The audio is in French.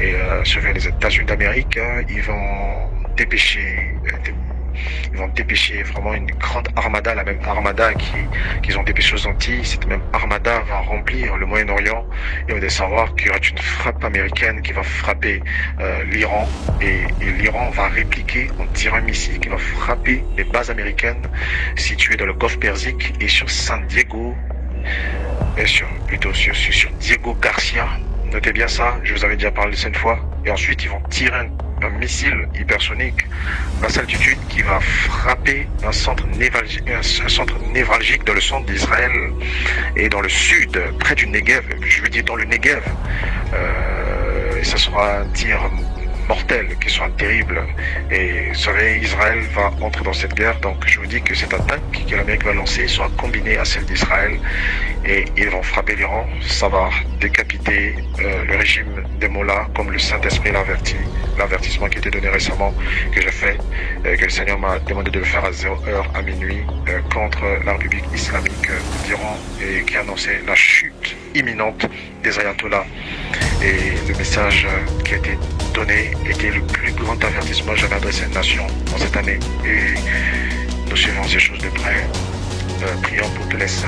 Et sur les États-Unis d'Amérique, ils vont dépêcher vraiment une grande armada, la même armada qu'ils ont dépêché aux Antilles. Cette même armada va remplir le Moyen-Orient et on doit savoir qu'il y aura une frappe américaine qui va frapper l'Iran et l'Iran va répliquer en tirant un missile qui va frapper les bases américaines situées dans le Golfe Persique et sur San Diego, et sur Diego Garcia. Notez bien ça, je vous avais déjà parlé cette fois. Et ensuite, ils vont tirer un missile hypersonique basse altitude qui va frapper un centre névralgique dans le centre d'Israël et dans le sud, près du Negev, je veux dire dans le Negev. Et ça sera un tir mortel, qui sera terrible. Et vous savez, Israël va entrer dans cette guerre, donc je vous dis que cette attaque que l'Amérique va lancer sera combinée à celle d'Israël et ils vont frapper l'Iran. Ça va décapiter le régime des mollahs, comme le Saint-Esprit l'a averti, l'avertissement qui a été donné récemment, que j'ai fait, que le Seigneur m'a demandé de le faire à 0h à minuit contre la République islamique d'Iran et qui annonçait la chute imminente des ayatollahs. Et le message qui a été donné était le plus grand avertissement jamais adressé à une nation en cette année. Et nous suivons ces choses de près. Prions pour tous les saints